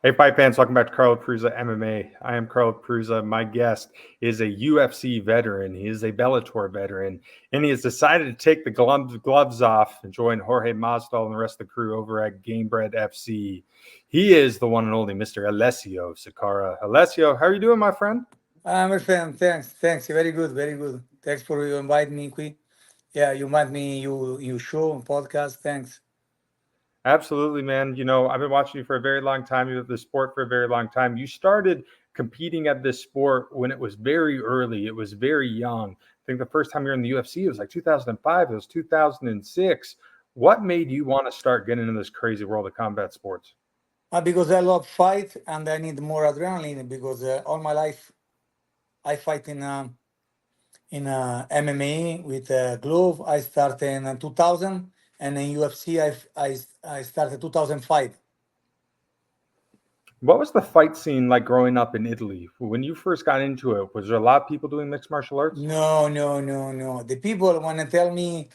Hey, fight fans, welcome back to Carlo Prusa MMA. I am Carlo Prusa. My guest is a UFC veteran. He is a Bellator veteran, and he has decided to take the gloves off and join Jorge Masvidal and the rest of the crew over at Gamebred FC. He is the one and only Mr. Alessio Sakara. Alessio, how are you doing, my friend? I'm a fan. Thanks. Very good, very good. Thanks for you inviting me, Qui. Yeah, you invite me, you show and podcast. Thanks. Absolutely, man. You know, I've been watching you for a very long time. You have the sport for a very long time. You started competing at this sport when it was very early. It was very young. I think the first time you were in the UFC, it was like 2005. It was 2006. What made you want to start getting into this crazy world of combat sports? Because I love fight and I need more adrenaline because all my life I fight in MMA with glove. I started in 2000 and in UFC I started 2005. What was the fight scene like growing up in Italy? When you first got into it, was there a lot of people doing mixed martial arts? No. The people want to tell me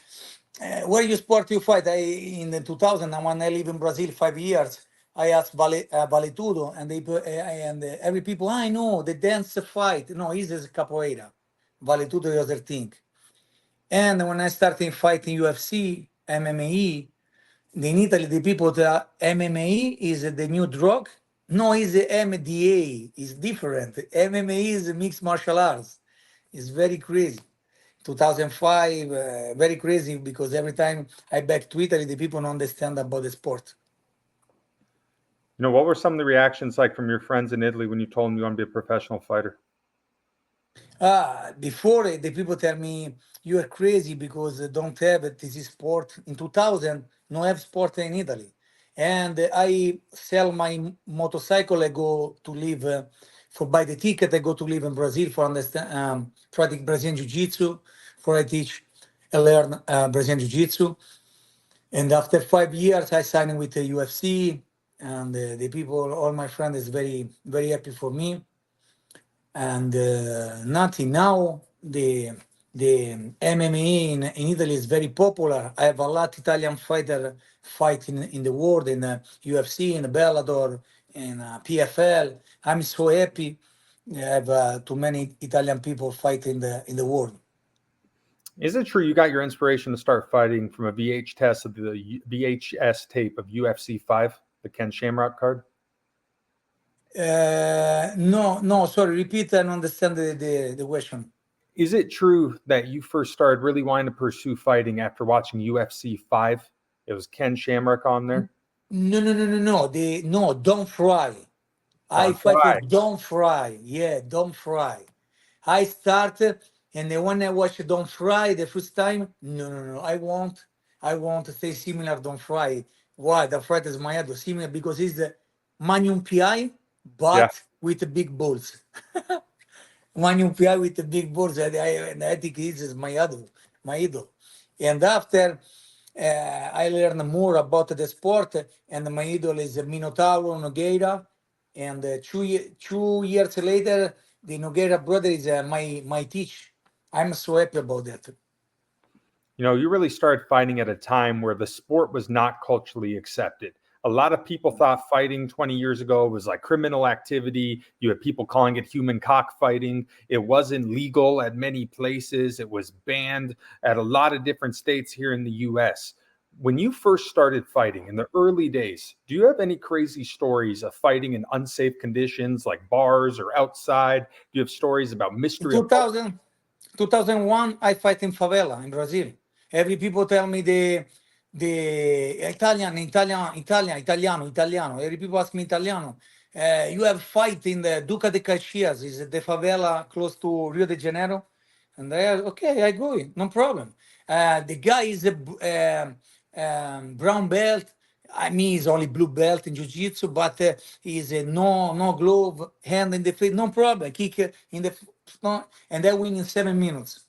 where you sport you fight. In the 2000 and when I live in Brazil 5 years, I asked Valetudo and every people I know the dance fight. No, this is capoeira. Valetudo is other thing. And when I started fighting UFC, MMA, in Italy the people that MMA is the new drug. No, it's the MDA. It's different. MMA is mixed martial arts. It's very crazy. 2005, very crazy because every time I back to Italy, the people don't understand about the sport. You know, what were some of the reactions like from your friends in Italy when you told them you want to be a professional fighter? Before the people tell me you are crazy because don't have this sport. In 2000, no have sport in Italy. And I sell my motorcycle. I go to live for buy the ticket. I go to live in Brazil for understand practice Brazilian Jiu-Jitsu, for I teach and learn Brazilian Jiu-Jitsu. And after 5 years, I signed with the UFC, and the people, all my friends, is very happy for me. And nothing now. The MMA in Italy is very popular. I have a lot Italian fighter fighting in the world in UFC, in Bellator, in PFL. I'm so happy. I have too many Italian people fighting in the world. Is it true you got your inspiration to start fighting from a VHS tape of UFC 5, the Ken Shamrock card? No, sorry, repeat. I don't understand the question. Is it true that you first started really wanting to pursue fighting after watching UFC 5? It was Ken Shamrock on there? No. Don't fry. I Don fight Fry. with Don't Fry. Yeah, Don't Fry. I started, and then when I watched Don't Fry the first time, no. I want to stay similar Don't Fry. Why? The Fry is my idol, similar because it's the Magnum PI, Yeah. but with the big balls. Magnum PI with the big balls. And I think this is my idol. And after I learned more about the sport, and my idol is Minotauro Nogueira. And 2 years later, the Nogueira brother is my teach. I'm so happy about that. You know, you really started fighting at a time where the sport was not culturally accepted. A lot of people thought fighting 20 years ago was like criminal activity. You had people calling it human cockfighting. It wasn't legal at many places. It was banned at a lot of different states here in the US. When you first started fighting in the early days, do you have any crazy stories of fighting in unsafe conditions like bars or outside? Do you have stories about In mystery? 2001, I fight in favela in Brazil. Every people tell me the Italiano. Every people ask me Italiano. You have fight in the Duca de Caxias, is the favela close to Rio de Janeiro. And okay, I go in, no problem. The guy is brown belt. I mean, he's only blue belt in jiu-jitsu, but he's a no glove, hand in the face, no problem. Kick in the no, and I win in 7 minutes.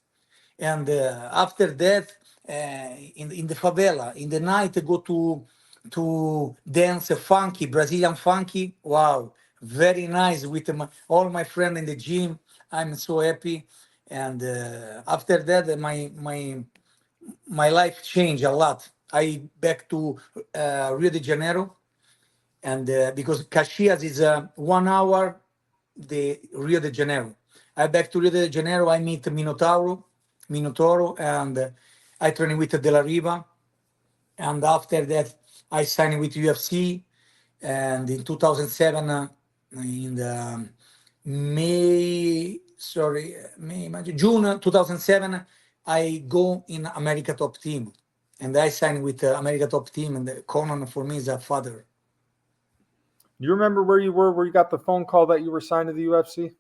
And after that, in the favela, in the night, I go to dance a funky Brazilian funky. Wow, very nice with all my friends in the gym. I'm so happy. And after that, my life changed a lot. I back to Rio de Janeiro, and because Caxias is 1 hour the Rio de Janeiro. I back to Rio de Janeiro. I meet Minotauro, and I train with De La Riva. And after that, I signed with UFC. And in 2007, in the June 2007, I go in America Top Team, and I signed with America Top Team. And Conan for me is a father. Do you remember where you were, where you got the phone call that you were signed to the UFC?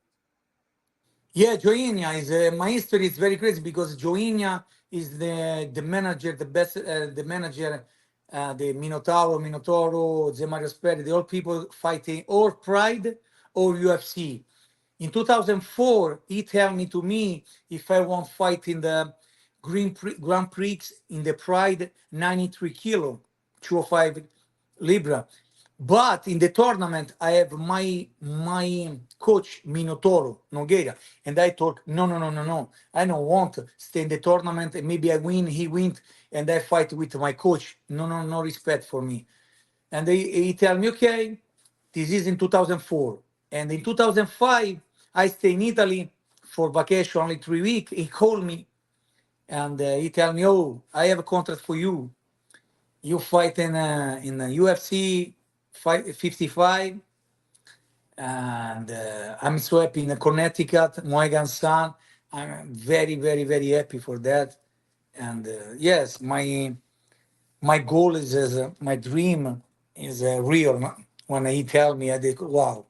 Yeah, Joinia is my history is very crazy because Joinia is the manager, the best the manager, the Minotauro, Zemario Sperry, the all people fighting or Pride or UFC. In 2004, he told me to me if I want fight in the Grand Prix in the Pride 93 kilo, 205 Libra. But in the tournament, I have my coach Minotauro Nogueira, and I told no. I don't want to stay in the tournament. And maybe I win, he wins, and I fight with my coach. No respect for me. And he tell me, okay, this is in 2004, and in 2005 I stay in Italy for vacation only 3 weeks. He called me, and he tell me, oh, I have a contract for you. You fight in UFC fight 55, and I'm so happy in Connecticut, Mohegan Sun. I'm very, very, very happy for that. And yes, my goal is my dream is real. When he tell me, I think, wow.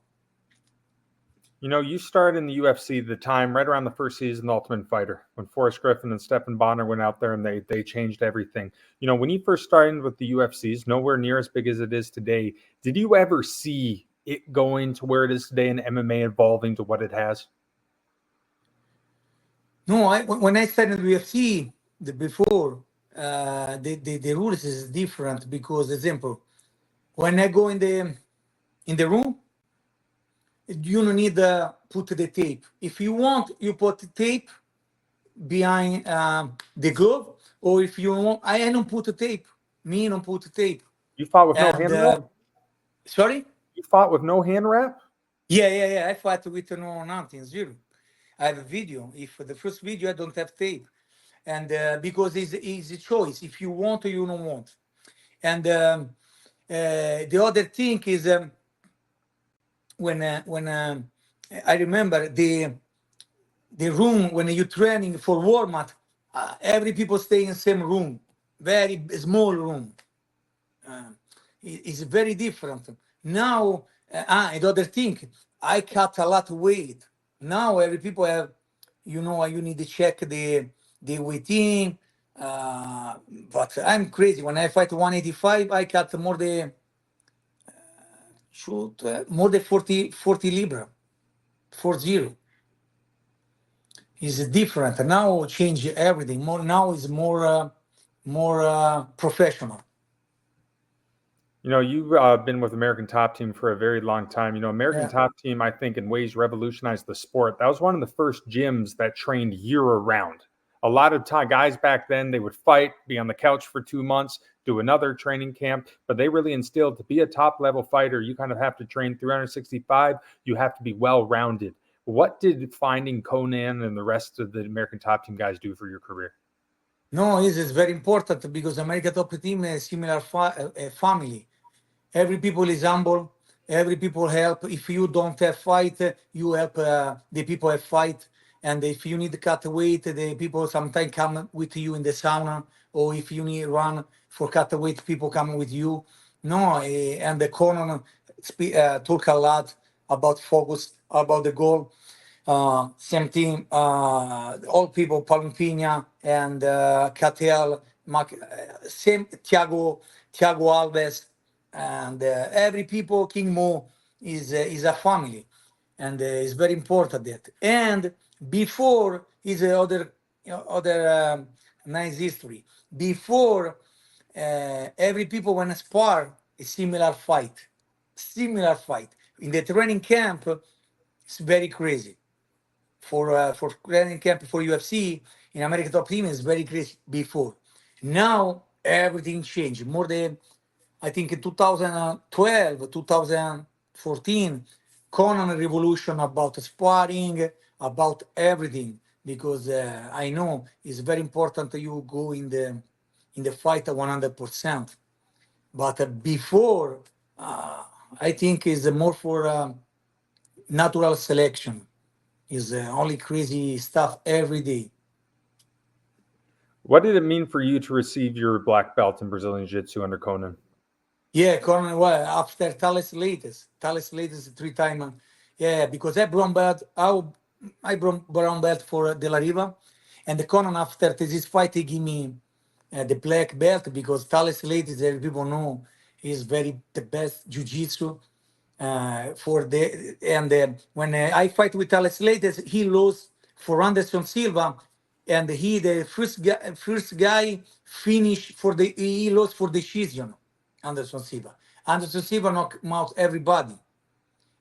You know, you started in the UFC the time right around the first season, The Ultimate Fighter, when Forrest Griffin and Stephan Bonner went out there and they changed everything. You know, when you first started with the UFCs, nowhere near as big as it is today, did you ever see it going to where it is today and MMA evolving to what it has? No, when I started UFC before, the rules is different because, example, when I go in the room, you don't need to put the tape. If you want, you put the tape behind the glove, or if you want, I don't put the tape. Me don't put the tape. You fought with no And hand wrap? sorry? You fought with no hand wrap? Yeah. I fight with no nothing, zero. I have a video. If the first video I don't have tape, and because it's a choice. If you want or you don't want. And the other thing is when I remember the room when you training for warm-up, every people stay in the same room, very small room. It's very different. Now, another thing, I cut a lot of weight. Now every people have, you need to check the weighting. But I'm crazy. When I fight 185, I cut more than more than 40 libra, 40. Is different now. Change everything. More now is more professional. You know, you've been with American Top Team for a very long time. You know, American Top Team, I think, in ways revolutionized the sport. That was one of the first gyms that trained year-round. A lot of time, guys back then, they would fight, be on the couch for 2 months, do another training camp, but they really instilled to be a top-level fighter, you kind of have to train 365. You have to be well-rounded. What did finding Conan and the rest of the American Top Team guys do for your career? No, this is very important because American Top Team is similar family. Every people is humble. Every people help. If you don't have fight, you help the people have fight. And if you need to cut weight, the people sometimes come with you in the sauna. Or if you need run for cut weight, people come with you. No, and the Conan talk a lot about focus, about the goal. Same thing, all people, Palumpina and Catel, same Thiago Alves, and every people, King Mo is a family, and it's very important that. And before is other nice history. Before every people when spar a similar fight in the training camp. It's very crazy for training camp for UFC in American Top Team is very crazy before. Now everything changed. More than I think in 2012, 2014, Conan revolution about sparring, about everything, because I know it's very important that you go in the fight at 100%. But before, I think is more for natural selection. Is only crazy stuff every day. What did it mean for you to receive your black belt in Brazilian Jiu-Jitsu under Conan? Yeah, Conan, well, after Thales latest 3 time. Yeah, because I brown belt for De La Riva, and the Conan after this fight he give me the black belt because Thales latest, as people know, is very the best jiu-jitsu for the and when I fight with Thales latest, he lost for Anderson Silva, and he the first guy finished for the he lost for decision. Anderson Silva. Anderson Silva knocked out everybody.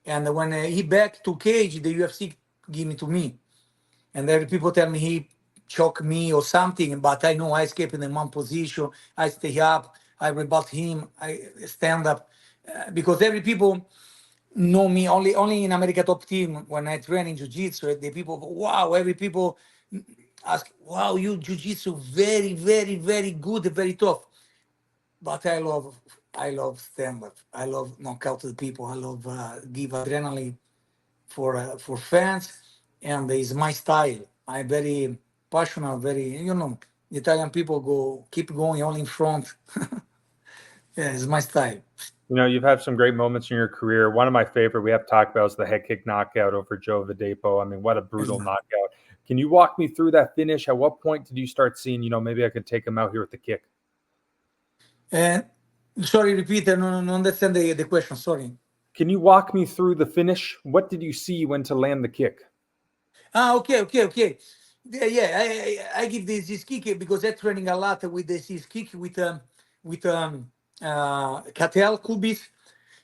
And when he back to cage, the UFC give me to me. And every people tell me he choke me or something, but I know I escape in one position. I stay up. I rebut him. I stand up because every people know me only in America Top Team when I train in jiu-jitsu. The people, wow, every people ask, wow, you jiu-jitsu very, very, very good, very tough. But I love stand up. I love knock out the people. I love give adrenaline for fans, and it's my style. I'm very passionate. Very Italian people keep going all in front. Yeah, it's my style. You've had some great moments in your career. One of my favorite we have to talk about is the head kick knockout over Joe Vadepo. I mean, what a brutal knockout. Can you walk me through that finish? At what point did you start seeing, maybe I could take him out here with the kick? And sorry, repeat. I don't understand the question. Sorry. Can you walk me through the finish? What did you see when to land the kick? Okay. Yeah. I give this kick because I'm training a lot with this kick with Catel Kubis.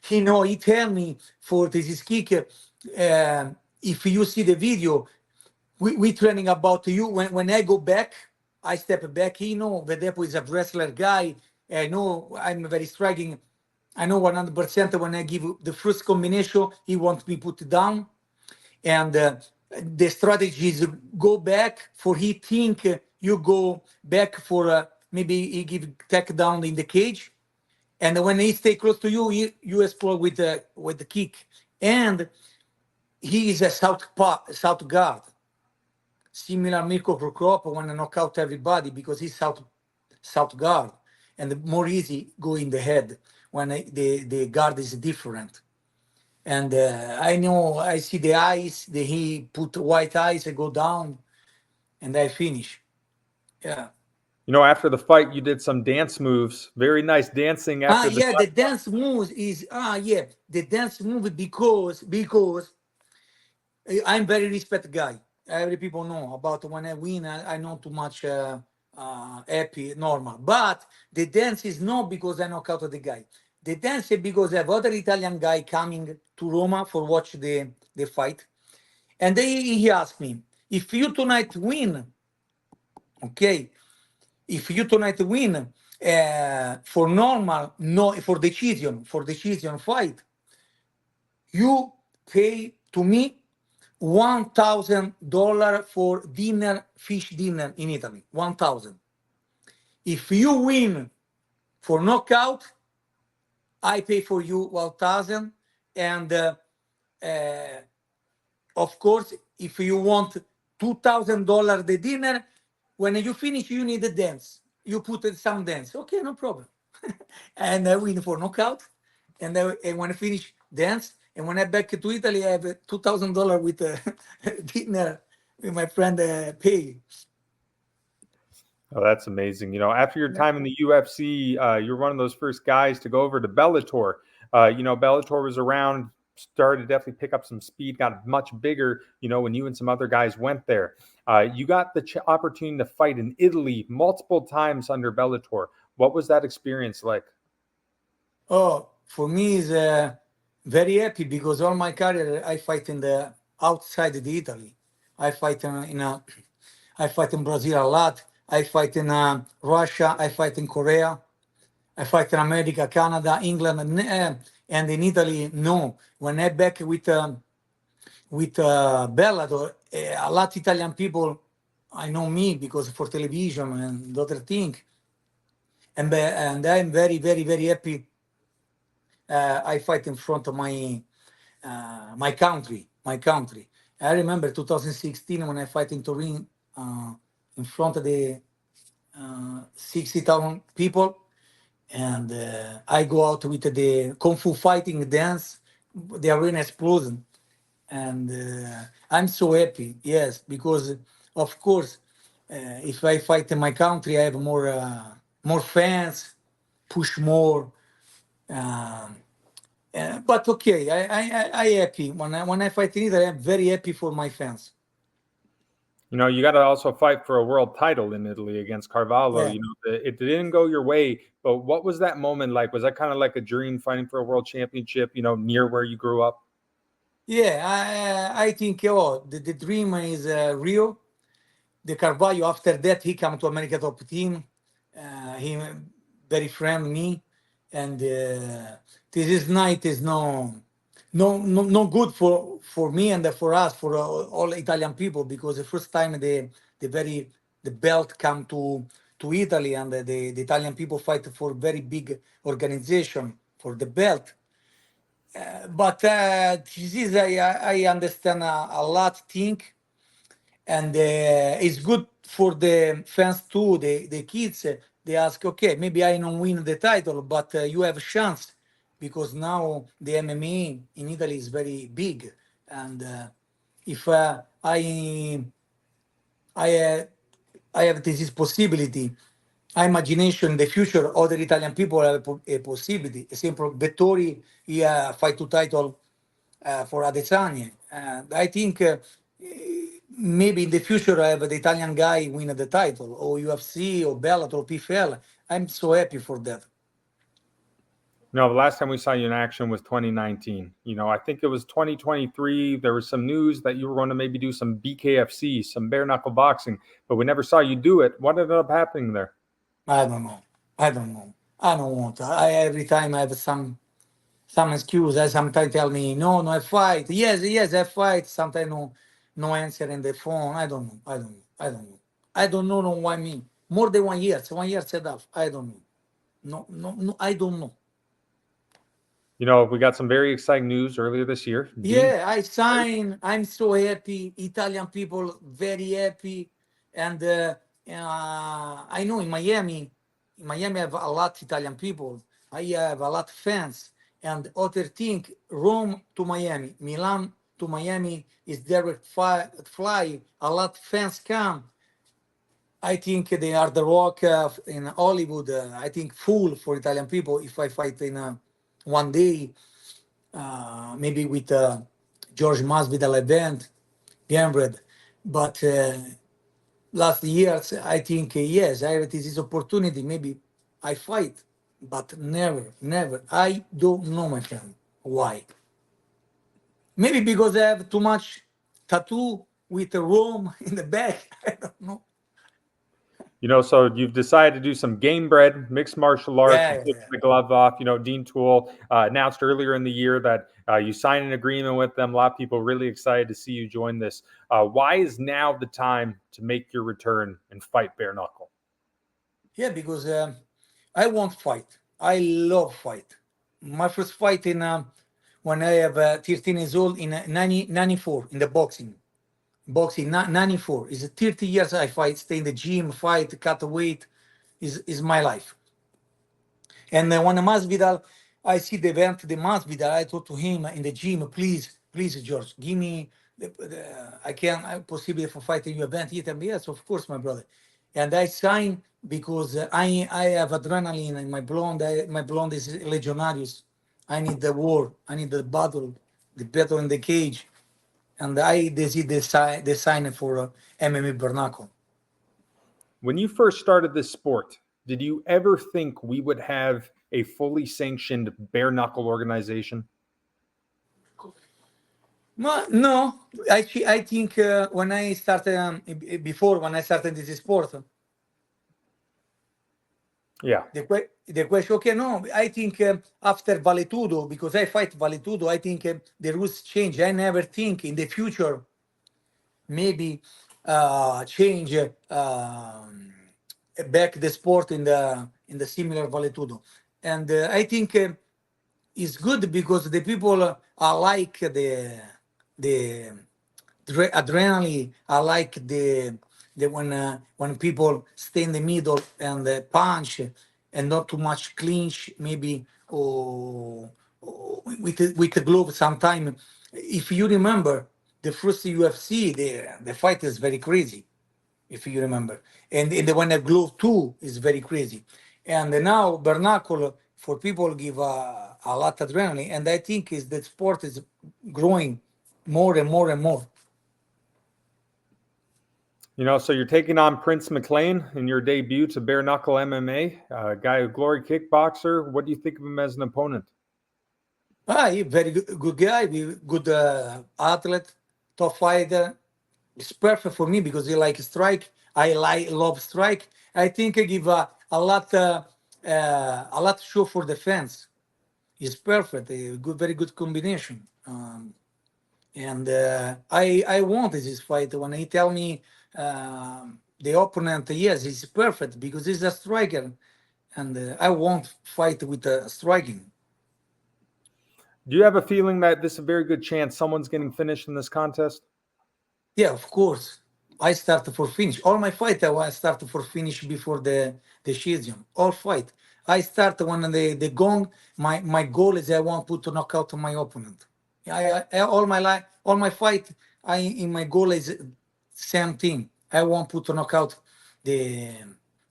He tell me for this kick. If you see the video, we training about you. When I go back, I step back. Vedepo is a wrestler guy. I know I'm very striking. I know 100% when I give the first combination, he wants me put it down. And the strategy is go back for he think you go back for maybe he give tech down in the cage. And when he stay close to you, you explode with the kick. And he is a south guard. Similar Mirko Prokop when I knock out everybody because he's south guard. And more easy go in the head when the guard is different. And I know I see the eyes, he put white eyes, I go down, and I finish. Yeah. After the fight, you did some dance moves. Very nice dancing after the Yeah, the dance moves is the dance move because I'm very respect guy. Every people know about when I win, I know too much happy, normal. But the dance is not because I knock out the guy. The dance is because I have other Italian guy coming to Roma for watch the fight. And he asked me, if you tonight win, okay, if you tonight win for normal, no, for decision fight, you pay to me $1,000 for dinner, fish dinner in Italy. 1,000. If you win for knockout, I pay for you 1,000. And of course, if you want $2,000 the dinner, when you finish, you need a dance. You put some dance. Okay, no problem. And I win for knockout. And when I finish, dance. And when I back to Italy, I have $2,000 with dinner with my friend pay. Oh, that's amazing. After your time in the UFC, you're one of those first guys to go over to Bellator. Bellator was around, started to definitely pick up some speed, got much bigger, when you and some other guys went there. You got the opportunity to fight in Italy multiple times under Bellator. What was that experience like? Oh, for me is very happy because all my career I fight in the outside of Italy. I fight I fight in Brazil a lot. I fight in Russia. I fight in Korea. I fight in America, Canada, England, and in Italy. No, when I back with Bellator, a lot Italian people, I know me because for television and the other thing, and I'm very, very, very happy. I fight in front of my country, my country. I remember 2016 when I fight in Turin in front of the 60,000 people, and I go out with the kung fu fighting dance. The arena explosion, and I'm so happy. Yes, because of course, if I fight in my country, I have more fans, push more. Um, but okay, I happy when I fight in Italy. I'm very happy for my fans. You got to also fight for a world title in Italy against Carvalho. Yeah, It didn't go your way, but what was that moment like? Was that kind of like a dream fighting for a world championship, near where you grew up? yeah. I think the dream is real. The Carvalho after that he come to America top team. He very friend me, and this night is no good for me and for us for all Italian people because the first time the belt come to Italy and the Italian people fight for very big organization for the belt. But this is I understand a lot think, and it's good for the fans too. The kids they ask, okay, maybe I don't win the title, but you have a chance because now the MMA in Italy is very big, and if I I have this possibility. I imagination in the future other Italian people have a possibility. Esempio, Vettori, he fight to title for Adesanya. And I think maybe in the future I have the Italian guy win the title, or UFC, or Bellator, or PFL. I'm so happy for that. No, the last time we saw you in action was 2019. I think it was 2023. There was some news that you were going to maybe do some BKFC, some bare knuckle boxing, but we never saw you do it. What ended up happening there? I don't know. I don't know. I don't want. Every time I have some excuse. I sometimes tell me no, I fight. Yes, I fight. Sometimes no answer in the phone. I don't know. I don't know why me. More than 1 year. 1 year set off. I don't know. No. I don't know. We got some very exciting news earlier this year. Yeah, I sign. I'm so happy. Italian people very happy, and I know in Miami I have a lot Italian people. I have a lot fans, and other thing, Rome to Miami, Milan to Miami is direct fly. A lot fans come. I think they are the rock in Hollywood. I think full for Italian people. If I fight in one day maybe with George Masvidal event, Gamebred. But last years, I think, yes, I have this opportunity. Maybe I fight, but never. I don't know, my friend. Why? Maybe because I have too much tattoo with Rome in the back. I don't know. So you've decided to do some Gamebred mixed martial arts. You took Yeah. the glove off. Dean Toole announced earlier in the year that you signed an agreement with them. A lot of people really excited to see you join this. Why is now the time to make your return and fight bare knuckle? Yeah, because I want fight. I love fight. My first fight in when I have 13 years old in 94 in the boxing. Boxing 94 is 30 years I fight, stay in the gym, fight, cut weight is my life. And when the Masvidal, I see the event, the Masvidal, I told to him in the gym, please, George, give me I can possibly for fighting your event. He told me, yes, of course, my brother. And I sign because I have adrenaline in my blonde. My blonde is legionarius. I need the war. I need the battle in the cage. And I did the sign for MMA Bareknuckle. When you first started this sport, did you ever think we would have a fully sanctioned bare knuckle organization? No, I think when I started before when I started this sport, Yeah. The question, okay, no, I think after Valetudo, because I fight Valetudo, I think the rules change. I never think in the future maybe change back the sport in the similar Valetudo. And I think it's good because the people are like the adrenaline. I like the when people stay in the middle and punch and not too much clinch, maybe or with the glove. Sometime, if you remember the first UFC, the fight is very crazy if you remember. And the one that glove too is very crazy. And now Bareknuckle for people give a lot of adrenaline, and I think is that sport is growing more and more and more. So you're taking on Prince McClean in your debut to Bareknuckle MMA, a guy, a glory kickboxer. What do you think of him as an opponent? He's very good guy, good athlete, top fighter. It's perfect for me because he like strike. I love strike. I think I give a lot show for the fans. It's perfect, a good, very good combination. And I wanted this fight when he tell me the opponent, yes, he's perfect because he's a striker, and I want fight with a striking. Do you have a feeling that this is a very good chance someone's getting finished in this contest? Yeah, of course. I start for finish. All my fight I start for finish before the decision. All fight. I start when the gong. My goal is I want to knock out my opponent. All my life, all my fight. I in my goal is same thing. I want to knock out the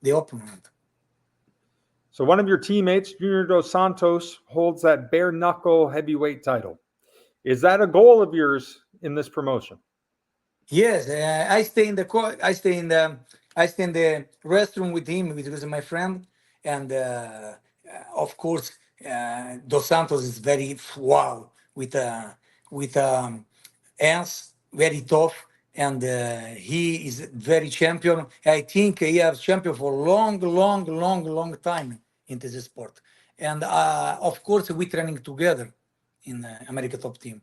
the opponent. So one of your teammates, Junior Dos Santos, holds that Bareknuckle heavyweight title. Is that a goal of yours in this promotion? Yes, I stay in the I stay in the restroom with him because my friend, and of course Dos Santos is very wow with hands very tough, and he is very champion. I think he has champion for long time into the sport, and of course we training together in America Top Team.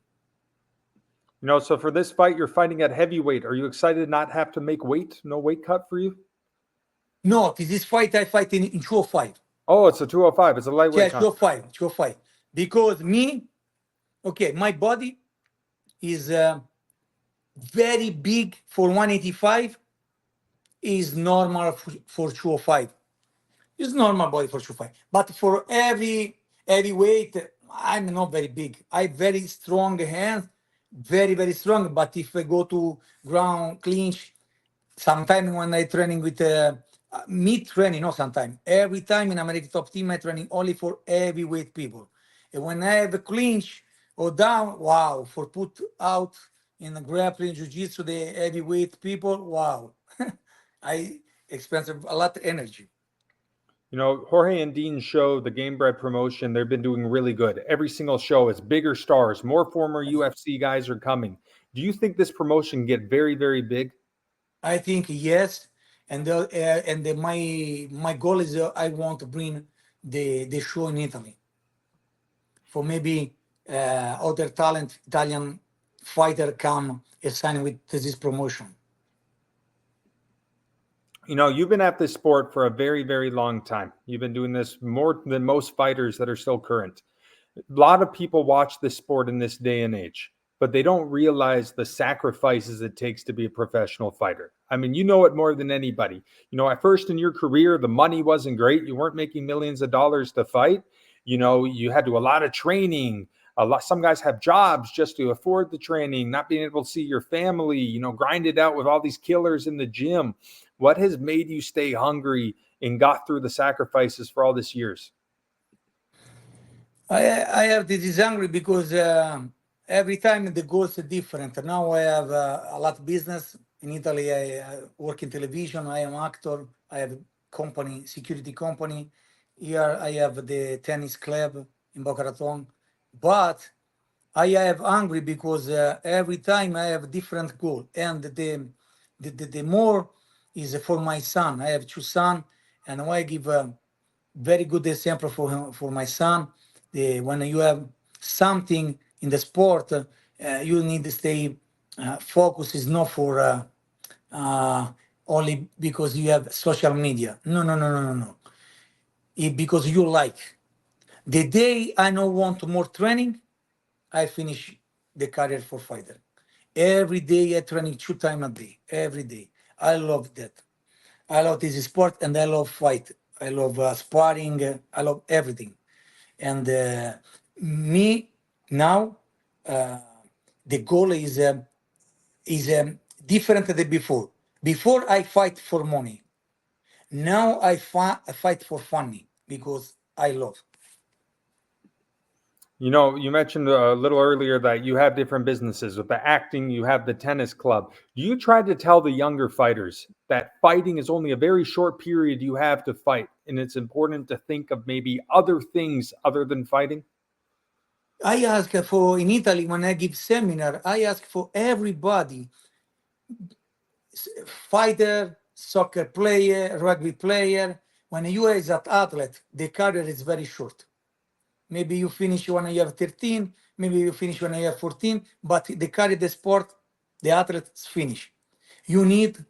So for this fight, you're fighting at heavyweight. Are you excited to not have to make weight? No weight cut for you? No, this fight I fight in 205. Oh, it's a 205. It's a lightweight Yeah, contest. 205, 205. Because me, okay, my body is very big for 185, is normal for 205. It's normal body for 205. But for every weight, I'm not very big. I very strong hands, very strong. But if I go to ground clinch, sometimes when I training with me training, not sometimes, every time in American Top Team, I training only for heavyweight people. And when I have a clinch or down, wow, for put out in the grappling, jiu-jitsu, the heavyweight people, wow. I expend a lot of energy. Jorge and Dean's show, the Gamebred promotion, they've been doing really good. Every single show is bigger stars. More former UFC guys are coming. Do you think this promotion can get very, very big? I think yes, my goal is I want to bring the show in Italy for maybe other talent Italian fighter come and sign with this promotion. You've been at this sport for a very, very long time. You've been doing this more than most fighters that are still current. A lot of people watch this sport in this day and age, but they don't realize the sacrifices it takes to be a professional fighter. I mean, you know it more than anybody. At first in your career, the money wasn't great. You weren't making millions of dollars to fight. You had to do a lot of training. Some guys have jobs just to afford the training, not being able to see your family, grind it out with all these killers in the gym. What has made you stay hungry and got through the sacrifices for all these years? I have this hungry because every time the goals are different. Now I have a lot of business in Italy. I work in television. I am actor. I have a company, security company. Here I have the tennis club in Boca Raton. But I have hungry because every time I have different goal, and the more is for my son. I have two sons, and I give very good example for him, for my son. When you have something in the sport, you need to stay focused. Is not for uh, only because you have social media. No, no, no, no, no, no. Because you like. The day I don't want more training, I finish the career for fighter. Every day I training 2 times a day. Every day. I love that. I love this sport and I love fight. I love sparring. I love everything. And me now, uh, the goal is different than before. Before I fight for money. Now I fight for funny because I love. You know, you mentioned a little earlier that you have different businesses. With the acting, you have the tennis club. Do you try to tell the younger fighters that fighting is only a very short period you have to fight, and it's important to think of maybe other things other than fighting? I ask for in Italy when I give seminar. I ask for everybody, fighter, soccer player, rugby player. When you are an athlete, the career is very short. Maybe you finish when you have 13, maybe you finish when you have 14, but the career, the sport, the athletes finish. You need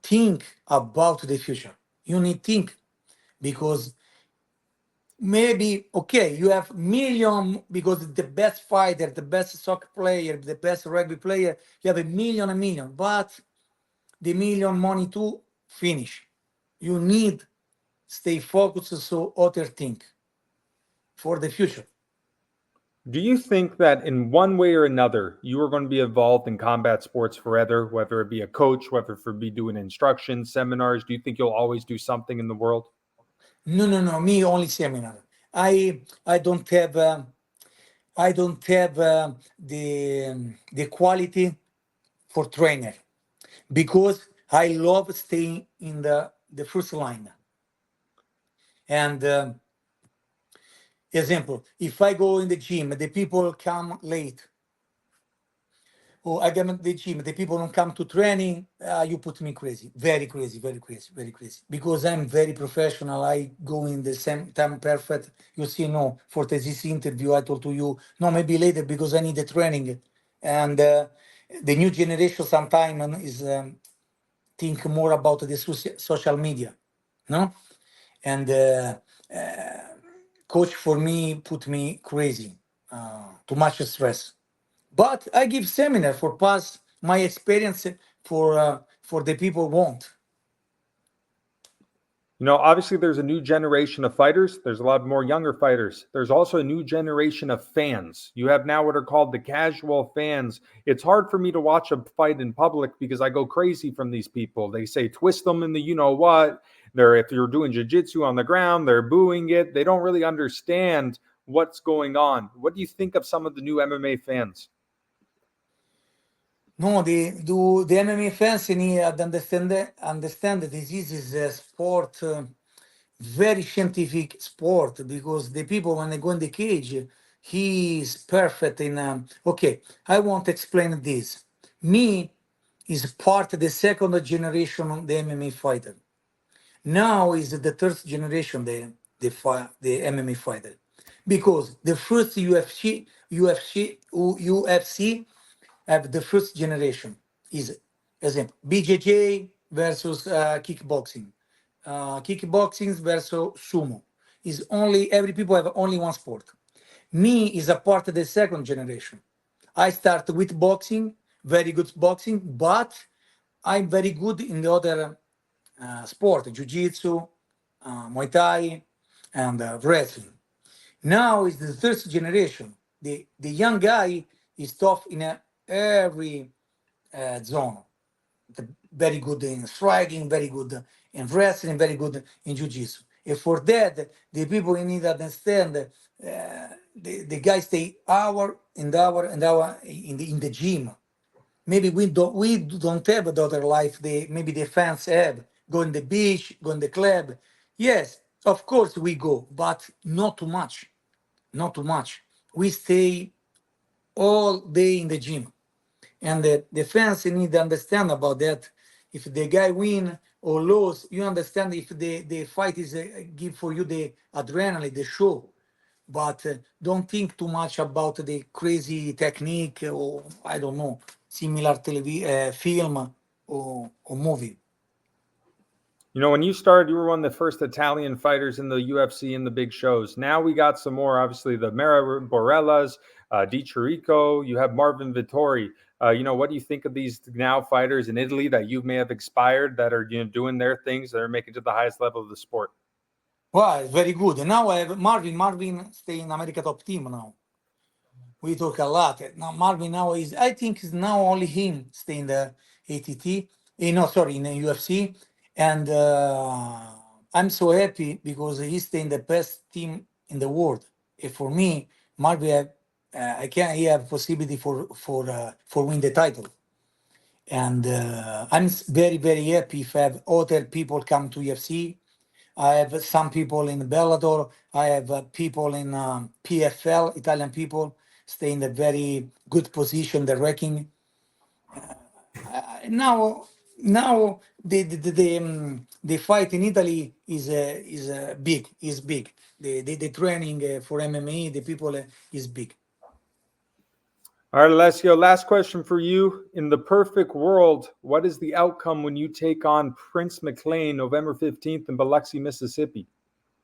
think about the future. You need think because maybe okay, you have million because the best fighter, the best soccer player, the best rugby player, you have a million, but the million money to finish. You need stay focused so other think for the future. Do you think that in one way or another, you are going to be involved in combat sports forever, whether it be a coach, whether it be doing instruction, seminars? Do you think you'll always do something in the world? No, no, no. Me only seminar. I don't have the quality for trainer because I love staying in the first line. And example, if I go in the gym, the people come late. Or I get in the gym, the people don't come to training. You put me crazy, very crazy, very crazy, very crazy. Because I'm very professional. I go in the same time perfect. You see, no, for this interview, I told to you, no, maybe later because I need the training. And the new generation sometimes is think more about the social media, no? And coach for me put me crazy, too much stress. But I give seminar for pass my experience for the people want. You know, obviously, there's a new generation of fighters. There's a lot more younger fighters. There's also a new generation of fans. You have now what are called the casual fans. It's hard for me to watch a fight in public because I go crazy from these people. They say twist them in the you know what. They're if you're doing jiu-jitsu on the ground, they're booing it. They don't really understand what's going on. What do you think of some of the new MMA fans? No, the MMA fans need to understand that this is a sport, very scientific sport because the people when they go in the cage, he is perfect in. Okay, I want to explain this. Me is part of the second generation of the MMA fighter. Now is the third generation the MMA fighter because the first UFC have the first generation is example BJJ versus kickboxing, kickboxing versus sumo. Is only every people have only one sport. Me is a part of the second generation. I start with boxing, very good boxing, but I'm very good in the other sport, jiu-jitsu, Muay Thai, and wrestling. Now is the third generation. The young guy is tough in every zone. Very good in striking, very good in wrestling, very good in jiu-jitsu. And for that, the people need to understand the guys stay hour and hour and hour in the gym. Maybe we don't have the other life maybe the fans have. Go in the beach, go in the club. Yes, of course we go, but not too much. Not too much. We stay all day in the gym. And the fans need to understand about that. If the guy win, or lose, you understand if the fight is give for you the adrenaline, the show. But don't think too much about the crazy technique or I don't know, similar film or movie. You know, when you started, you were one of the first Italian fighters in the UFC in the big shows. Now we got some more, obviously, the Mara Borellas, Di Chirico, you have Marvin Vittori. You know, what do you think of these now fighters in Italy that you may have expired that are, you know, doing their things, that are making it to the highest level of the sport? Well, it's very good. And now I have Marvin. Marvin stay in America top team now. We talk a lot. Now Marvin now is, I think is now only him stay in the ATT. No, sorry, in the UFC. And I'm so happy because he's stay in the best team in the world. And for me, Marvin, I can he have possibility for win the title. And I'm very very happy if I have other people come to UFC. I have some people in Bellator. I have people in PFL, Italian people, stay in a very good position, the ranking. Now the fight in Italy is big, is big. The training for MMA, the people is big. All right, Alessio, last question for you. In the perfect world, what is the outcome when you take on Prince McClean November 15th in Biloxi, Mississippi?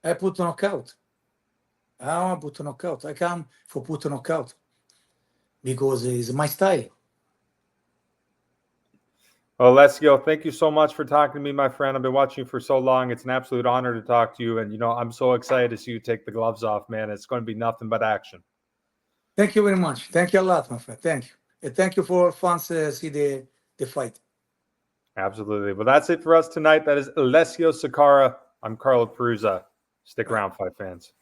I put a knockout. I put a knockout. I come for put a knockout because it's my style. Well, Alessio, thank you so much for talking to me, my friend. I've been watching you for so long. It's an absolute honor to talk to you. And, you know, I'm so excited to see you take the gloves off, man. It's going to be nothing but action. Thank you very much. Thank you a lot, my friend. Thank you. And thank you for fans see the fight. Absolutely. Well, that's it for us tonight. That is Alessio Sakara. I'm Carlo Perusa. Stick around, fight fans.